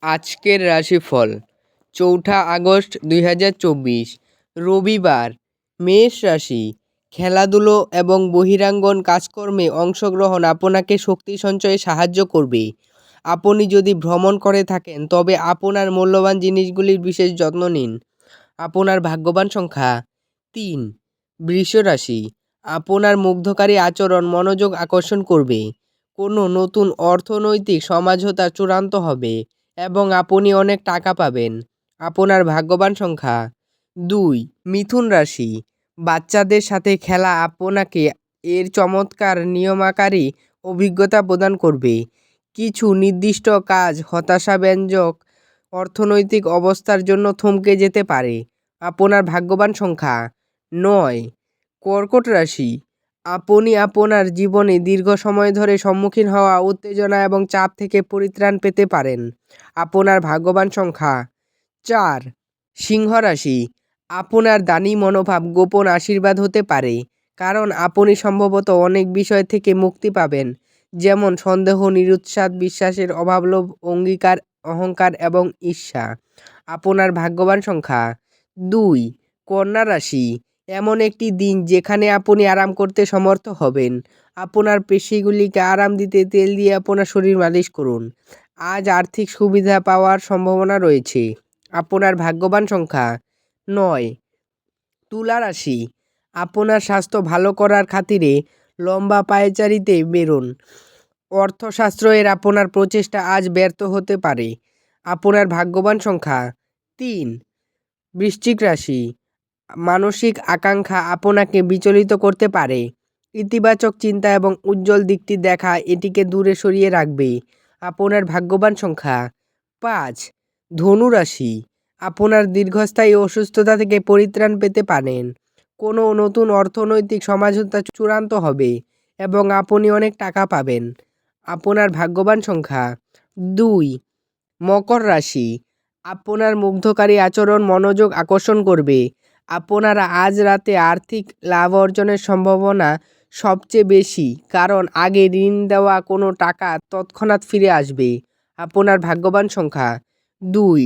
আজকের রাশিফল ৪ আগস্ট ২০২৪ রবিবার। মেষ রাশি। খেলাধুলো এবং বহিরাঙ্গন কাজকর্মে অংশগ্রহণ আপনাকে শক্তি সঞ্চয়ে সাহায্য করবে। আপনি যদি ভ্রমণ করে থাকেন তবে আপনার মূল্যবান জিনিসগুলির বিশেষ যত্ন নিন। আপনার ভাগ্যবান সংখ্যা ৩। বৃষ রাশি। আপনার মুগ্ধকারী আচরণ মনোযোগ আকর্ষণ করবে। কোনো নতুন অর্থনৈতিক সমঝোতা চূড়ান্ত হবে এবং আপনি অনেক টাকা পাবেন। আপনার ভাগ্যবান সংখ্যা ২। মিথুন রাশি। বাচ্চাদের সাথে খেলা আপনাকে এর চমৎকার নিয়মাকারী অভিজ্ঞতা প্রদান করবে। কিছু নির্দিষ্ট কাজ হতাশাব্যঞ্জক অর্থনৈতিক অবস্থার জন্য থমকে যেতে পারে। আপনার ভাগ্যবান সংখ্যা ৯। কর্কট রাশি। আপনি আপনার জীবনে দীর্ঘ সময় ধরে সম্মুখীন হওয়া উত্তেজনা এবং চাপ থেকে পরিত্রাণ পেতে পারেন। আপনার ভাগ্যবান সংখ্যা ৪। সিংহ রাশি। আপনার দানী মনোভাব গোপন আশীর্বাদ হতে পারে, কারণ আপনি সম্ভবত অনেক বিষয় থেকে মুক্তি পাবেন, যেমন সন্দেহ, নিরুৎসাহ, বিশ্বাসের অভাব, লোভ, অঙ্গীকার, অহংকার এবং ঈর্ষা। আপনার ভাগ্যবান সংখ্যা ২। কন্যা রাশি। এমন একটি দিন যেখানে আপনি আরাম করতে সমর্থ হবেন। আপনার পেশিগুলিকে আরাম দিতে তেল দিয়ে আপনার শরীর মালিশ করুন। আজ আর্থিক সুবিধা পাওয়ার সম্ভাবনা রয়েছে। আপনার ভাগ্যবান সংখ্যা ৯। তুলা রাশি। আপনার স্বাস্থ্য ভালো করার খাতিরে লম্বা পায়চারিতে বেরোন। অর্থশাস্ত্র এর আপনার প্রচেষ্টা আজ ব্যর্থ হতে পারে। আপনার ভাগ্যবান সংখ্যা ৩। বৃশ্চিক রাশি। মানসিক আকাঙ্ক্ষা আপনাকে বিচলিত করতে পারে। ইতিবাচক চিন্তা এবং উজ্জ্বল দিকটি দেখা এটিকে দূরে সরিয়ে রাখবে। আপনার ভাগ্যবান সংখ্যা ৫। ধনু রাশি। আপনার দীর্ঘস্থায়ী অসুস্থতা থেকে পরিত্রাণ পেতে পারেন। কোনো নতুন অর্থনৈতিক সমঝোতা চূড়ান্ত হবে এবং আপনি অনেক টাকা পাবেন। আপনার ভাগ্যবান সংখ্যা ২। মকর রাশি। আপনার মুগ্ধকারী আচরণ মনোযোগ আকর্ষণ করবে। আপনারা আজ রাতে আর্থিক লাভ অর্জনের সম্ভাবনা সবচেয়ে বেশি, কারণ আগে ঋণ দেওয়া কোনো টাকা তৎক্ষণাৎ ফিরে আসবে। আপনার ভাগ্যবান সংখ্যা ২।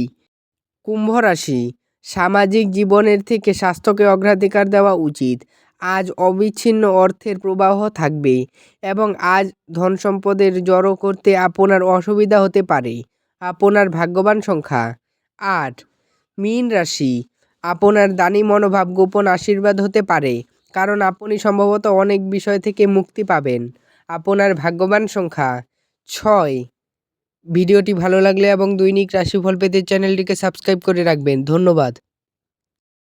কুম্ভ রাশি। সামাজিক জীবনের থেকে স্বাস্থ্যকে অগ্রাধিকার দেওয়া উচিত। আজ অবিচ্ছিন্ন অর্থের প্রবাহ থাকবে এবং আজ ধনসম্পদের জড়ো করতে আপনার অসুবিধা হতে পারে। আপনার ভাগ্যবান সংখ্যা ৮। মীন রাশি। আপনার দানী মনোভাব গোপন আশীর্বাদ হতে পারে, কারণ আপনি সম্ভবত অনেক বিষয় থেকে মুক্তি পাবেন। আপনার ভাগ্যবান সংখ্যা ৬। ভিডিওটি ভালো লাগলে এবং দৈনিক রাশিফল পেতে চ্যানেলটিকে সাবস্ক্রাইব করে রাখবেন। ধন্যবাদ।